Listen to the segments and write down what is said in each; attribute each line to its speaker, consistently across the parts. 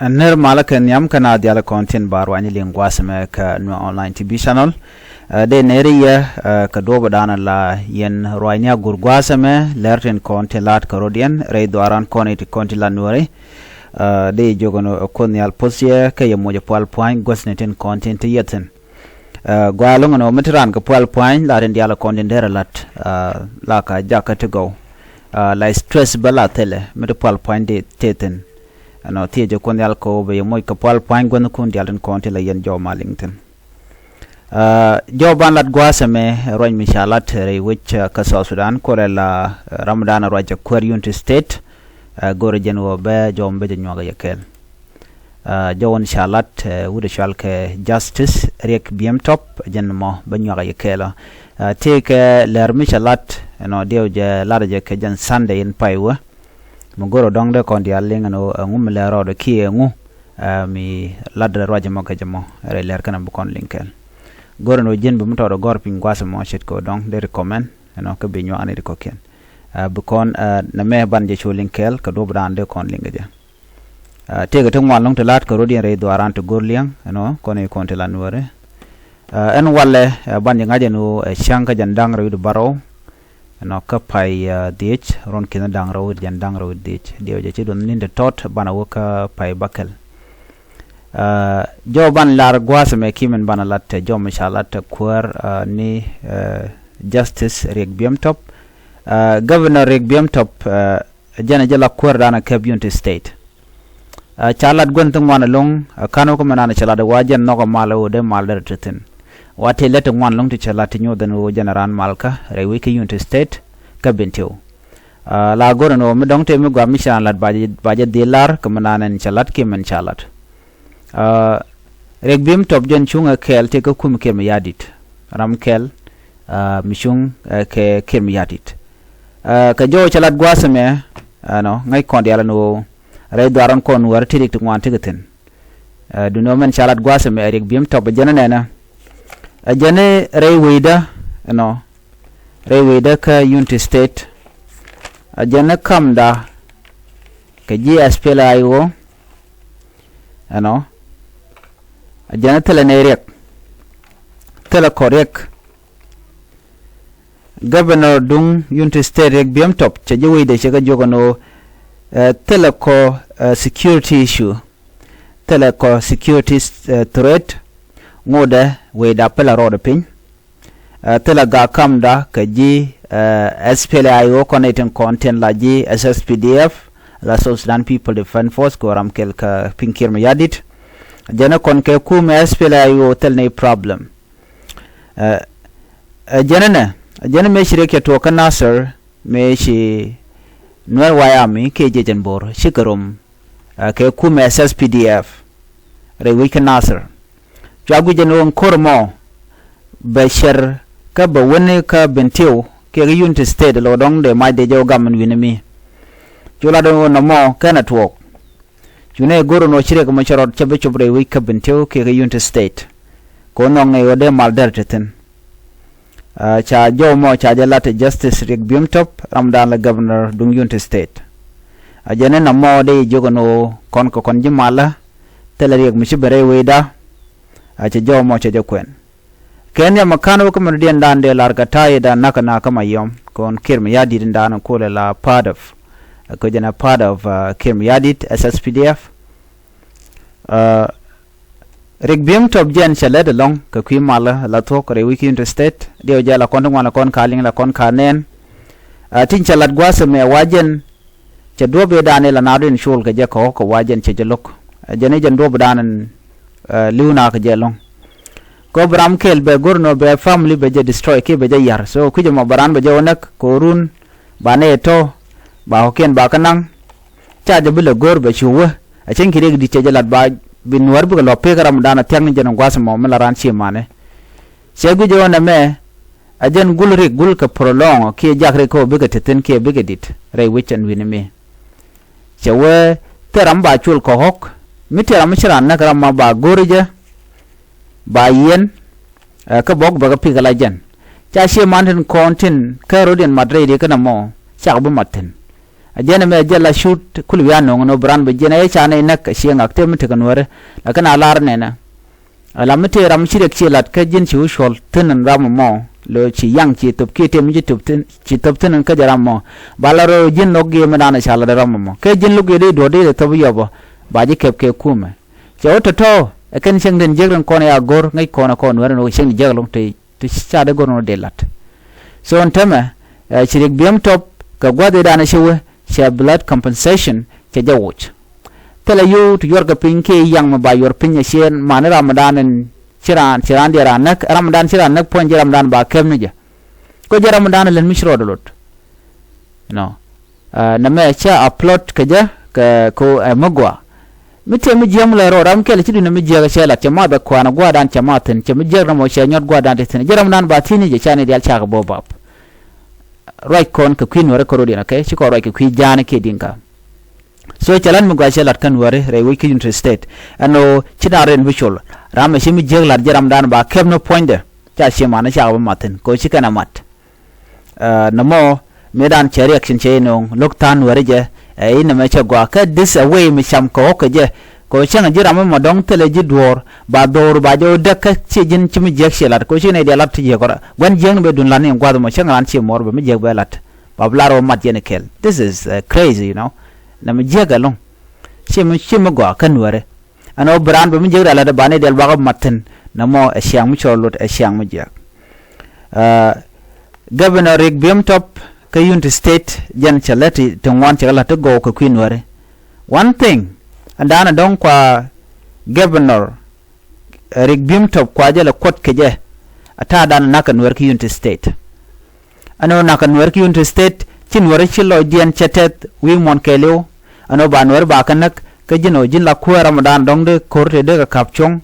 Speaker 1: Ner malakan yam kana diala content barwani lingwasme ka Nuer online TV channel de neriya ka doba dana la yen roinya gurgwasme lerten content lat karodian re doaran koniti content la Nuer de jogono konyal posie ka yemoja pal point gosneten content yeten gwalong no metran ka pal point la den diala content der lat la ka jaka to go la stress bala tele met pal point de teten no tie jo kon yal ko be moy ko pal point gon kun dialen konti la yen jo malington jo ban lat gwasame roñ mi shalat re wich ka South Sudan ko la Ramadan roja kuäär state gore jen wo be jo mbe nyoga yekel jo won shalat wude shalke justice rek biem top jen mo be nyoga yekel te ke ler mi shalat no dio je la je ke jen Sunday in paiwa mugoro dong de kon dia lenga no ngum le ro de ki ngu mi ladre roje mo ke jamo re ler kana bu kon linkel goro no jen bu mto do gor pin gwasa mo shit ko dong de recommend no ke bi nyo ani ko ken bu kon na me ban je cho linkel ka do bran de kon linga je te ga tong walong te lat ko rodien re do aran to gor liang no kon e kon te la nuore en walle ban ngaje no shanka jandang re do baro no ka pai dich ron kina dang ro jan dang ro dich dio je don ninde tot bana woka pai bakel jo ban lar gwasme kimen bana latte jo mashallah kuäär ni justice rek biem top governor rek biem top jana jala kuäär dana kabunti state chalat gontung wana long kano ko manana chalada wajan no ko malo de malder tutin wate leta ngwan long ti chalati nyo dano general malka re wiki unit state kabintio la goro no me dong te me gwa mishan lat baje dilar kemananen chalat ke men chalat rek bim top jon chunga kel te ko kum kem yadit ram kel mishung ke kem yadit ka jo chalat gwasame no ngai kondi ala no re doaran kon war tidik to ngwan tigaten du no men chalat gwasame rek bim top janana ajane reywida no reywida ka unity state ajane kamda ka GSPLIO no ajane telenerek telekorek governor dung unity state rek biem top cha jewide chega jogono teleko security issue teleko security threat ngode we da pela rode pin tela ga kamda ka ji SPLIO connecting content la ji SSPDF la South Sudan People Defense Force ko ram kel ka pinkir ma yadit jana kon ke kum SPLIO tel ne problem jana me shire ke to ka Nasser me shi Nuer wayami ke je janbor shikarum ke kum SSPDF re we ka Nasser jagu jeno kormo bashar ka ba woni ka bentio ke unity state lo dong de mai de jo gamen winimi jola do no mo kana tuɔɔk june goro no chire ko mo charot chabe chobre wi ka bentio ke unity state ko no ngai ode mal derteten cha jo mo cha jalate justice rek biem top ramdan la governor dung unity state ajene no mo de jogo no kon ko kon jimala tele rek mi chibere weda ache jo mo che jokwen kenya makano ko mon dien dande lar ka tayda naka kama yom kon kirm yadi ndana ko la part of ko jena part of kirm yadit SSPDF rek biem top jen chale de long ka kwi mala la to ko re wiki interstate dio jala kon ngwana kon kaling la kon kanen tin chalat gwasa me wajen che dobe dane la nadin shul ka je ko wajen che jelok jene jen dobe danen liuna ka jelong ko bram kel be gorno be family be je destroy ke be je yar so kuje mo baran be je wonak ko run bane to ba hoken ba kanang cha je bile gor be chuwa a chen kire di che jalat ba bin war bu lo pe garam dana tang je no gwasa mo mela ran chi mane se guje wona me a jen gulri gul ka prolong ke jakre ko be ga teten ke be ga dit re wichen winime che we teram ba chul ko hok mitera mishran na karama ba gorija ba yen ka bok ba ka pigala jan cha she manten kontin ka rodin madre de kana mo cha bu maten ajena me jela shoot kulwiya no brand be jena e chane nak shiang akte mte kanware la kana lar nena ala mte ram shirek chilat ka jin chu shol tunan ram mo lo chi yang chi tup ki tem ji tup tin chi tup tunan ka jaram mo balaro jin no ge madana chala ram mo ke jin lu ge de do de to yobo baji kep ke kuma cho to ken sing den jegran kona ya gor ngai kona kon wer no sing jeglong te cha de gor no de lat so on tema chirik biam top ka gwade dana shewe she blood compensation ke jawuch tela yu to yorga pinke yang ma ba yor pinya shen man ramadan en chiran dia ranak ramadan chiran nak pon ramadan ba kem ne ko ramadan len mishro dolot no na me cha upload ke ja ko magwa mite mi jam la ro ram kele chidu na mi jega shela chama be kwana gwadan chama tin chama jega mo she nyot gwadan tin ramadan ba tini je chane dial cha bo bab right kon ka queen wore ko rodina ke chiko right ki jana ke dinka so chalan mu gwa shelat kan wore re wiki interested ano chidaren visual ram she mi jegla ramadan ba kem no point de cha she mana cha ba matin ko chikana mat namo medan che reaction che no loktan wore je ina me cha gwa ka this away mi cham ko ke je ko changa jiram ma dong tele ji dor ba jo de ka chi jin chi mi jek shelat ko chi ne de lat je ko gwan jeng be dun lan ne gwa do mo changa an chi mor be mi jek be lat ba blaro mat je ne kel this is crazy you know na mi jega long chi mi gwa kan wore ano brand be mi jek la de ba ne del ba ko maten na mo e siang mi cholot e siang mi jek governor Rick Bimtop ka United State jan chalati tongwan chala to go ko queen wore one thing andana don kwa governor Rick Bimtop kwa jela kot keje ata dan nakan wer ki United State ano nakan wer ki United State chin wer chilo jen chatet wi mon keleo ano ban wer ba kanak ka jino jin la ku ramadan dong de korte de ka kapchong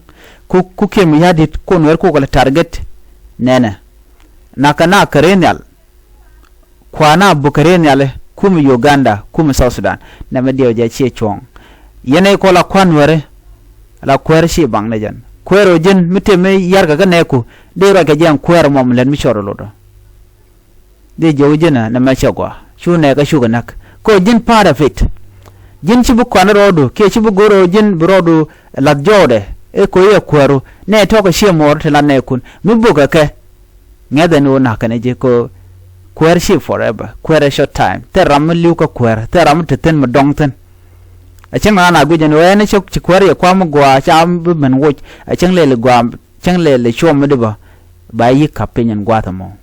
Speaker 1: ku kem yadit kon wer ko la target nena nakana karenyal kwana bukarenyal kum Uganda kum South Sudan na medio ja che chong yene ko la kwan were la kwer shi bang ne jan kwero jin mite me yar ga ne ku de ro ga jan kwer mom len mi choro lodo de jo jina na ma chagwa shu ne ga shu ga nak ko jin part of it jin chi bu kwan rodo ke chi bu goro jin brodo la jode e ko ye kwero ne to ko shi mor te la ne kun mi bu ga ke ngeda no na ka ne je ko kwer shi forever kwer short time te ram liu ko kwer te ram te ten ma dong ten a chang na gu jen we ne chok chi kwer ye kwa mo gwa cha bu men wo a chang le gwa chang le chom me de ba yi kapinyan gwa ta mo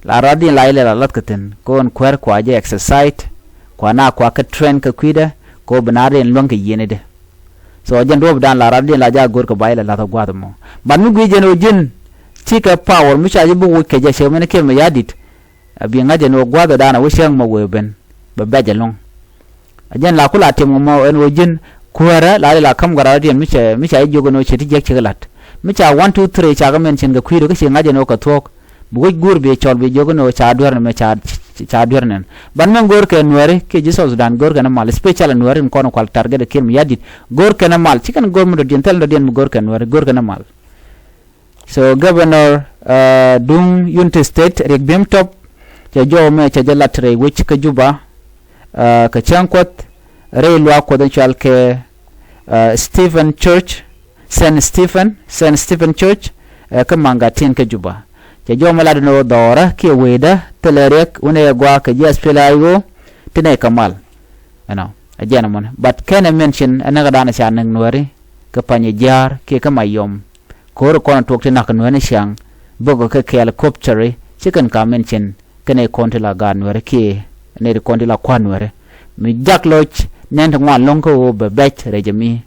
Speaker 1: la radi la ile la lat katen ko on kwer kwa je exercise kwa na kwa ka train ka kwida ko banare en long ke yene de so jen do dan la radi la ja gor ko ba ile la ta gwa ta mo ban mu gu jen o jin chi ka power mu cha ji bu wo ke je se me ne ke me yadit abi ngaje no gwa da dana wo shang mo we ben ba ba je long ajan la kula temo mo en wojin kuara la kam gara dian mi cha jogo no cheti jek chegalat mi cha 1 2 3 cha ga men chen ga kwiro ga se ngaje no ka tok bu gur be chol be jogo no cha dwar me cha dwar nen ban men gor ke nuere ke ji South Sudan gor ga na mal special nuere ko no kwal target ke mi yadit gor ke na mal chikan gor mo do den tel do den mo gor ke nuere gor ga na mal so governor dung United State Rick Bimtop cha jo me cha jalatre which ka juba ka chankot re lwa ko den chal ke Stephen Church Saint Stephen Church ka mangatin ka juba cha jo mala no dora ke weda telerek une gwa ka jas pelayo tine kamal ano ajana mon but can I mention anaga dana cha nang nuari ka panye jar ke ka mayom ko ko na tok tina ka nuani shang bogo ka helicopter chicken ka mention kene kontila gan nuari ke ne de kondi la kwanwere mi jakloch nent ngwan lonko be bet rejemi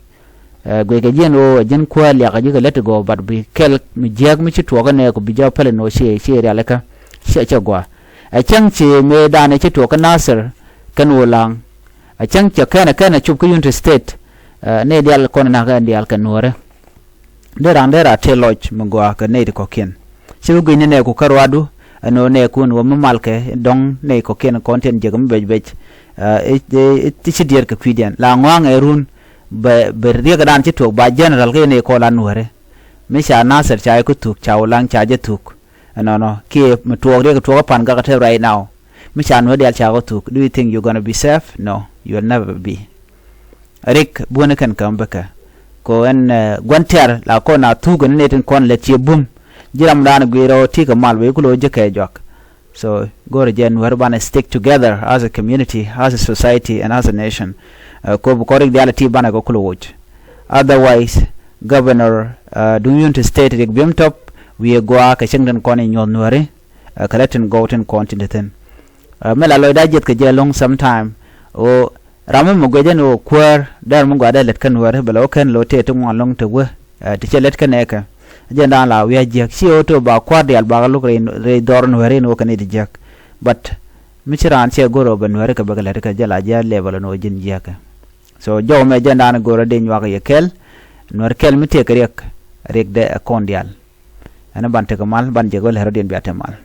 Speaker 1: gwe ke jeno jen kwa ya ga let go but bi kel mi jeg mi chitwo ga ne ko bi jaw pele no she ya leka she gwa a chang che me da ne chitwo ka nasir kan wolang a chang che kana chup ku United State ne dial kon na ga dial kan wore de randera teloch mo gwa ka ne ko ken she gwe ne ko karwadu ano ne kun wo malke dong ne ko ken content jegum bej ti ci dir ka kwidian la ngwang erun be riga dan ci tok ba general ke ne ko lan wore mi sha nasir cha ko tuk cha ulang cha je tuk no ki mi tok re ko pan ga te right now mi chan no dial chago tuk. Do you think you're going to be safe? No, you will never be. Rik buone kan kambaka ko en gwanter la ko na tugo ne ten kon let ye bum jiram dan gwiro ti ka mal we kulo je kay jok. So go again, we're going to stick together as a community, as a society, and as a nation. Ko bukorik diality bana go kulo. Otherwise, Governor Dunyon to state rik bim top we go a ka chengdan kon in yon nuare kalatin go ten continent. Mela loida jet ka jelong sometime o ramen mo gwejen o kuäär dar mo gwada let kan nuare belo kan lote to ngwan long to we ti chelet kan eka jenda la we jek si auto ba kwadial ba lu re dor nuare no kan di jek but michiran che goro ben nuare ka bagala ka jala ja level no jin jeka. So jo me jenda na goro de nywa ka kel nuare kel mi te krek rek de kondial ana ban te kamal ban je go le rodin biatemal.